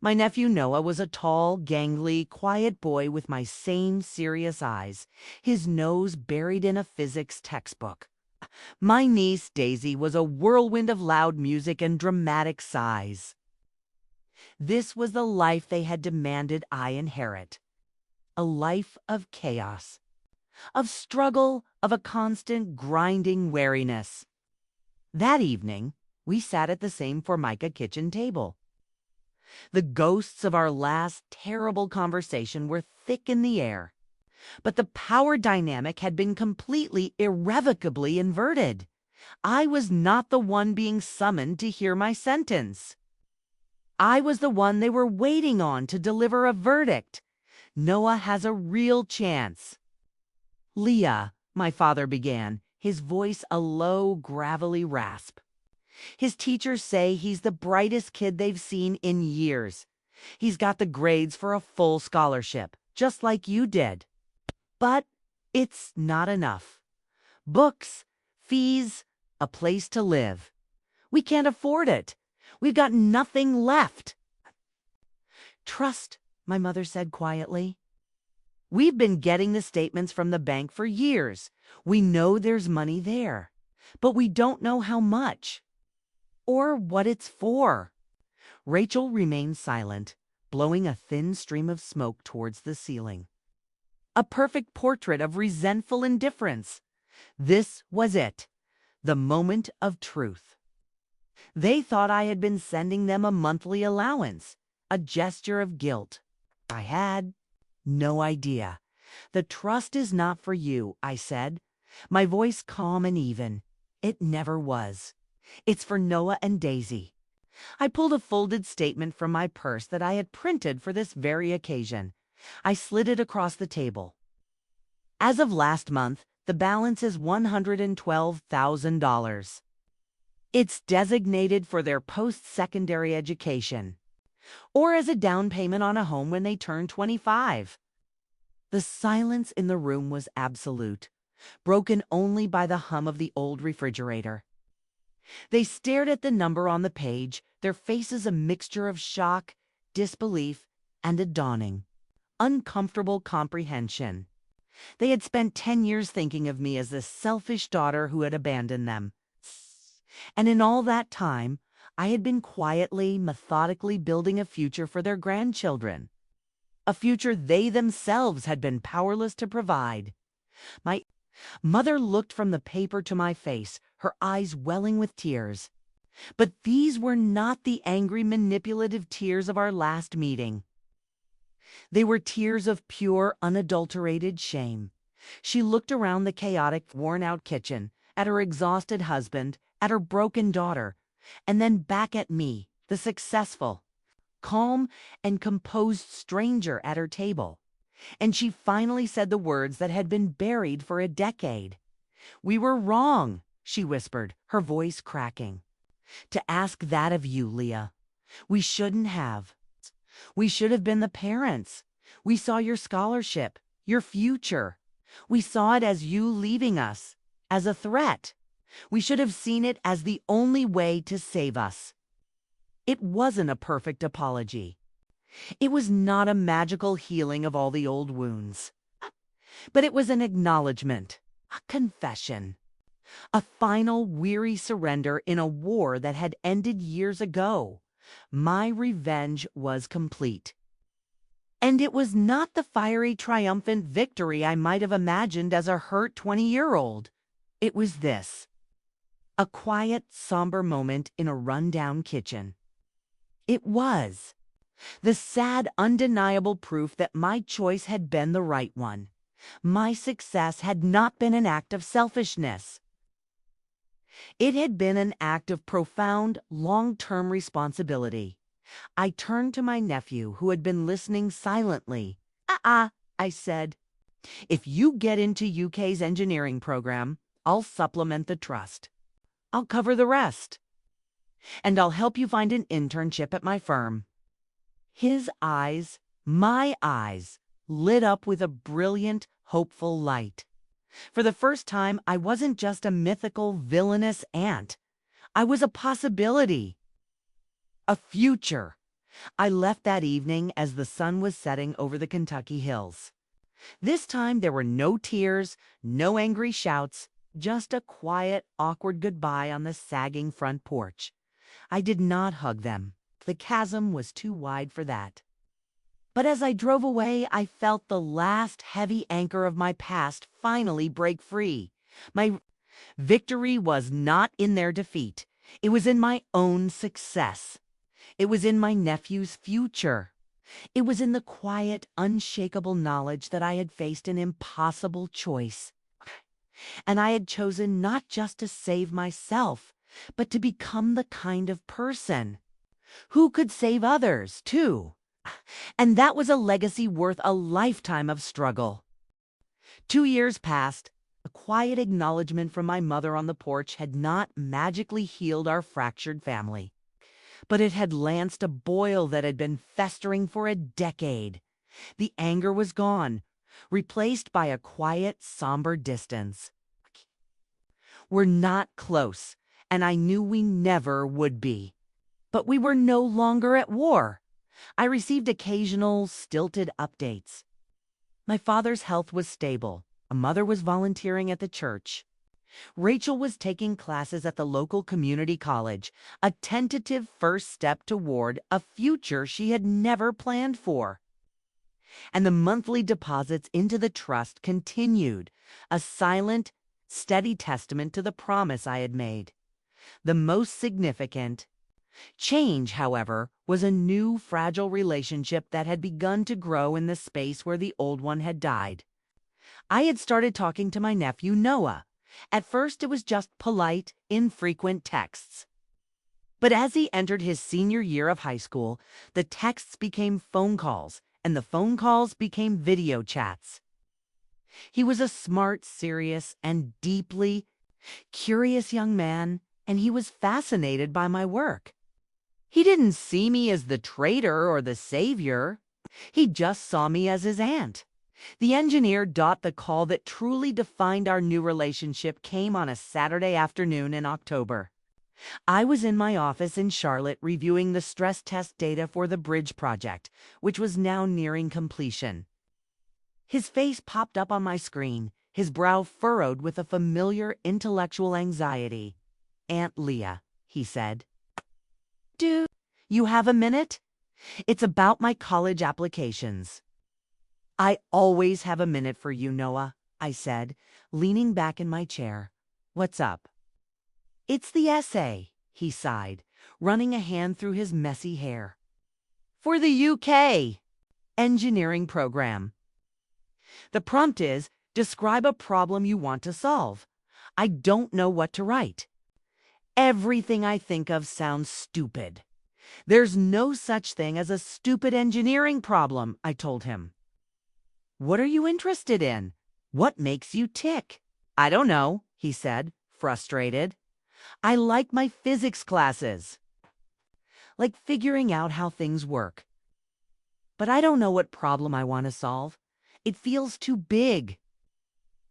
Speaker 1: My nephew Noah was a tall, gangly, quiet boy with my same serious eyes, his nose buried in a physics textbook. My niece Daisy was a whirlwind of loud music and dramatic sighs. This was the life they had demanded I inherit. A life of chaos, of struggle, of a constant grinding weariness. That evening, we sat at the same Formica kitchen table. The ghosts of our last terrible conversation were thick in the air, but the power dynamic had been completely, irrevocably inverted. I was not the one being summoned to hear my sentence. I was the one they were waiting on to deliver a verdict. Noah has a real chance. Leah, my father began, his voice a low, gravelly rasp. His teachers say he's the brightest kid they've seen in years. He's got the grades for a full scholarship, just like you did. But it's not enough. Books, fees, a place to live. We can't afford it. We've got nothing left. Trust, my mother said quietly. We've been getting the statements from the bank for years. We know there's money there, but we don't know how much or what it's for. Rachel remained silent, blowing a thin stream of smoke towards the ceiling. A perfect portrait of resentful indifference. This was it, the moment of truth. They thought I had been sending them a monthly allowance, a gesture of guilt. I had no idea. The trust is not for you, I said, my voice calm and even. It never was. It's for Noah and Daisy. I pulled a folded statement from my purse that I had printed for this very occasion. I slid it across the table. As of last month, the balance is $112,000. It's designated for their post-secondary education, or as a down payment on a home when they turn 25. The silence in the room was absolute, broken only by the hum of the old refrigerator. They stared at the number on the page, their faces a mixture of shock, disbelief, and a dawning, uncomfortable comprehension. They had spent 10 years thinking of me as the selfish daughter who had abandoned them. And in all that time, I had been quietly, methodically building a future for their grandchildren. A future they themselves had been powerless to provide. My mother looked from the paper to my face, her eyes welling with tears. But these were not the angry, manipulative tears of our last meeting. They were tears of pure, unadulterated shame. She looked around the chaotic, worn-out kitchen, at her exhausted husband, at her broken daughter, and then back at me, the successful, calm, and composed stranger at her table. And she finally said the words that had been buried for a decade. "We were wrong," she whispered, her voice cracking. "To ask that of you, Leah. We shouldn't have. We should have been the parents. We saw your scholarship, your future. We saw it as you leaving us, as a threat. We should have seen it as the only way to save us." It wasn't a perfect apology. It was not a magical healing of all the old wounds. But it was an acknowledgement, a confession, a final weary surrender in a war that had ended years ago. My revenge was complete. And it was not the fiery, triumphant victory I might have imagined as a hurt 20-year-old. It was this: a quiet, somber moment in a run-down kitchen. It was the sad, undeniable proof that my choice had been the right one. My success had not been an act of selfishness. It had been an act of profound, long-term responsibility. I turned to my nephew, who had been listening silently. I said. If you get into UK's engineering program, I'll supplement the trust. I'll cover the rest. And I'll help you find an internship at my firm. His eyes, my eyes, lit up with a brilliant, hopeful light. For the first time, I wasn't just a mythical, villainous aunt. I was a possibility. A future. I left that evening as the sun was setting over the Kentucky hills. This time there were no tears, no angry shouts, just a quiet, awkward goodbye on the sagging front porch. I did not hug them. The chasm was too wide for that. But as I drove away, I felt the last heavy anchor of my past finally break free. My victory was not in their defeat. It was in my own success. It was in my nephew's future. It was in the quiet, unshakable knowledge that I had faced an impossible choice. And I had chosen not just to save myself, but to become the kind of person who could save others, too. And that was a legacy worth a lifetime of struggle. 2 years passed. A quiet acknowledgement from my mother on the porch had not magically healed our fractured family, but it had lanced a boil that had been festering for a decade. The anger was gone, replaced by a quiet, somber distance. We're not close, and I knew we never would be. But we were no longer at war. I received occasional, stilted updates. My father's health was stable. A mother was volunteering at the church. Rachel was taking classes at the local community college, a tentative first step toward a future she had never planned for. And the monthly deposits into the trust continued, a silent, steady testament to the promise I had made. The most significant change, however, was a new, fragile relationship that had begun to grow in the space where the old one had died. I had started talking to my nephew, Noah. At first, it was just polite, infrequent texts. But as he entered his senior year of high school, the texts became phone calls, and the phone calls became video chats. He was a smart, serious, and deeply curious young man, and he was fascinated by my work. He didn't see me as the traitor or the savior. He just saw me as his aunt. The engineer. The call that truly defined our new relationship came on a Saturday afternoon in October. I was in my office in Charlotte reviewing the stress test data for the bridge project, which was now nearing completion. His face popped up on my screen, his brow furrowed with a familiar intellectual anxiety. "Aunt Leah," he said. "Do you have a minute? It's about my college applications." "I always have a minute for you, Noah," I said, leaning back in my chair. "What's up?" "It's the essay," he sighed, running a hand through his messy hair. "For the UK engineering program. The prompt is, describe a problem you want to solve. I don't know what to write. Everything I think of sounds stupid. There's no such thing as a stupid engineering problem," I told him. "What are you interested in? What makes you tick?" "I don't know," he said, frustrated. "I like my physics classes. Like figuring out how things work. But I don't know what problem I want to solve. It feels too big."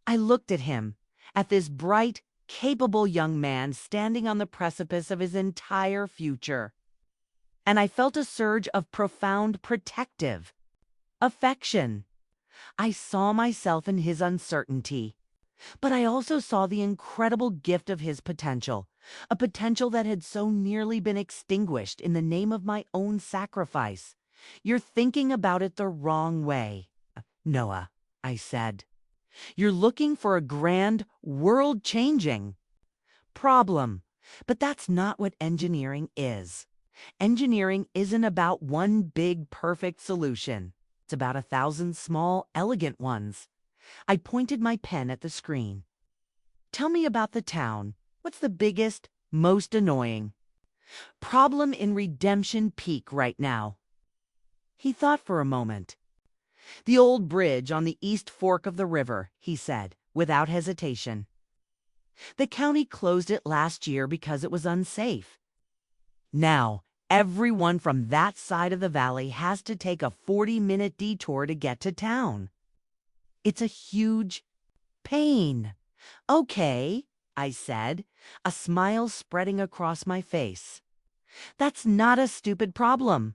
Speaker 1: I looked at him, at this bright, capable young man standing on the precipice of his entire future. and I felt a surge of profound protective affection. I saw myself in his uncertainty, but I also saw the incredible gift of his potential, a potential that had so nearly been extinguished in the name of my own sacrifice. You're thinking about it the wrong way, Noah, I said. You're looking for a grand, world-changing problem, but that's not what engineering is. Engineering isn't about one big, perfect solution. It's about 1,000 small, elegant ones. I pointed my pen at the screen. Tell me about the town. What's the biggest, most annoying problem in Redemption Peak right now? He thought for a moment. The old bridge on the east fork of the river, he said, without hesitation. The county closed it last year because it was unsafe. Now, everyone from that side of the valley has to take a 40-minute detour to get to town. It's a huge pain. Okay, I said, a smile spreading across my face. That's not a stupid problem.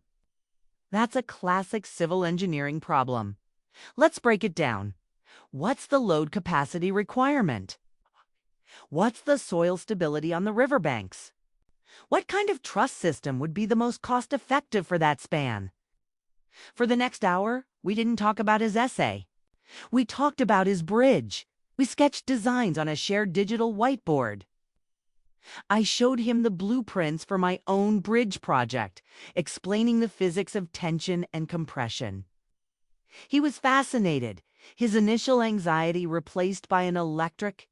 Speaker 1: That's a classic civil engineering problem. Let's break it down. What's the load capacity requirement? What's the soil stability on the riverbanks? What kind of truss system would be the most cost-effective for that span? For the next hour, we didn't talk about his essay. We talked about his bridge. We sketched designs on a shared digital whiteboard. I showed him the blueprints for my own bridge project, explaining the physics of tension and compression. He was fascinated, his initial anxiety replaced by an electric,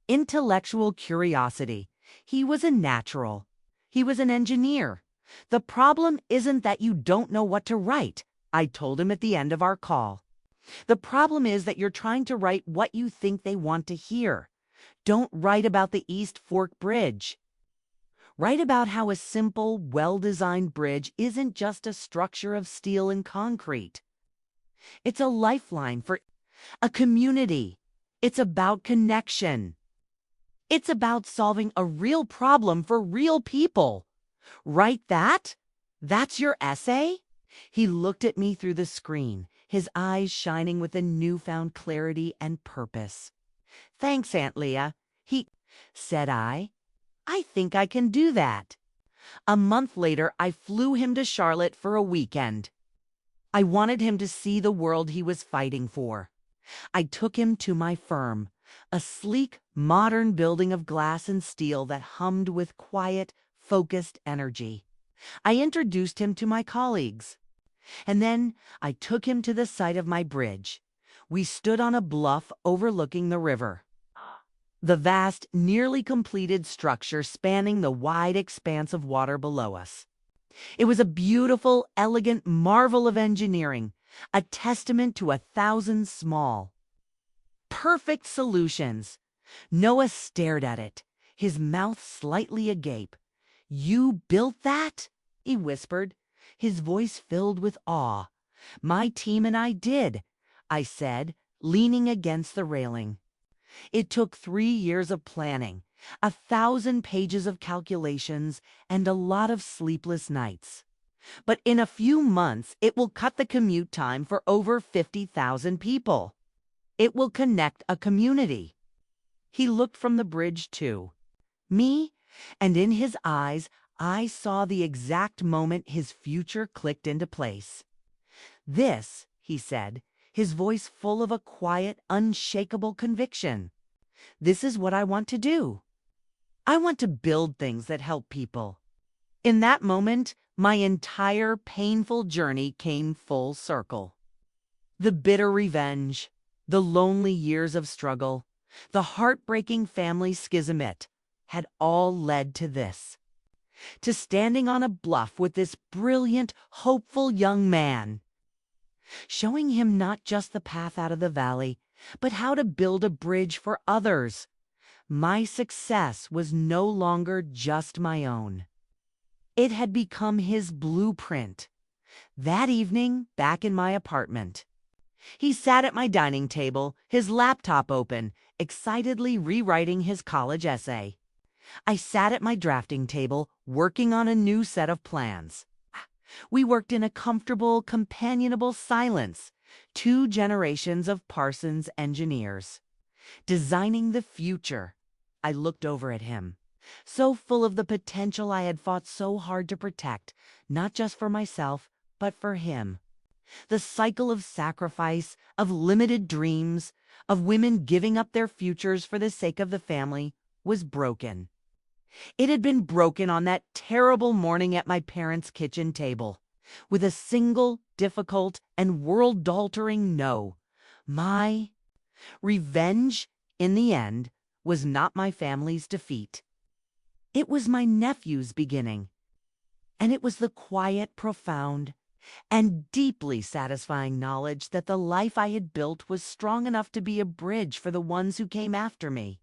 Speaker 1: intellectual curiosity. He was a natural. He was an engineer. The problem isn't that you don't know what to write, I told him at the end of our call. The problem is that you're trying to write what you think they want to hear. Don't write about the East Fork Bridge. Write about how a simple, well-designed bridge isn't just a structure of steel and concrete. It's a lifeline for a community. It's about connection. It's about solving a real problem for real people. Write that? That's your essay? He looked at me through the screen, his eyes shining with a newfound clarity and purpose. Thanks, Aunt Leah. Said I think I can do that. A month later, I flew him to Charlotte for a weekend. I wanted him to see the world he was fighting for. I took him to my firm, a sleek, modern building of glass and steel that hummed with quiet, focused energy. I introduced him to my colleagues. And then I took him to the site of my bridge. We stood on a bluff overlooking the river. The vast, nearly completed structure spanning the wide expanse of water below us. It was a beautiful, elegant marvel of engineering, a testament to 1,000 small, perfect solutions. Noah stared at it, his mouth slightly agape. You built that? He whispered, his voice filled with awe. My team and I did, I said, leaning against the railing. It took 3 years of planning, 1,000 pages of calculations, and a lot of sleepless nights. But in a few months, it will cut the commute time for over 50,000 people. It will connect a community. He looked from the bridge to me, and in his eyes, I saw the exact moment his future clicked into place. This, he said, his voice full of a quiet, unshakable conviction. This is what I want to do. I want to build things that help people. In that moment, my entire painful journey came full circle. The bitter revenge, the lonely years of struggle, the heartbreaking family schismate had all led to this. To standing on a bluff with this brilliant, hopeful young man, showing him not just the path out of the valley, but how to build a bridge for others. My success was no longer just my own. It had become his blueprint. That evening, back in my apartment, he sat at my dining table, his laptop open, excitedly rewriting his college essay. I sat at my drafting table, working on a new set of plans. We worked in a comfortable, companionable silence, 2 generations of Parsons engineers, designing the future. I looked over at him, so full of the potential I had fought so hard to protect, not just for myself, but for him. The cycle of sacrifice, of limited dreams, of women giving up their futures for the sake of the family was broken. It had been broken on that terrible morning at my parents' kitchen table, with a single, difficult, and world-altering no. My revenge, in the end, was not my family's defeat. It was my nephew's beginning, and it was the quiet, profound, and deeply satisfying knowledge that the life I had built was strong enough to be a bridge for the ones who came after me.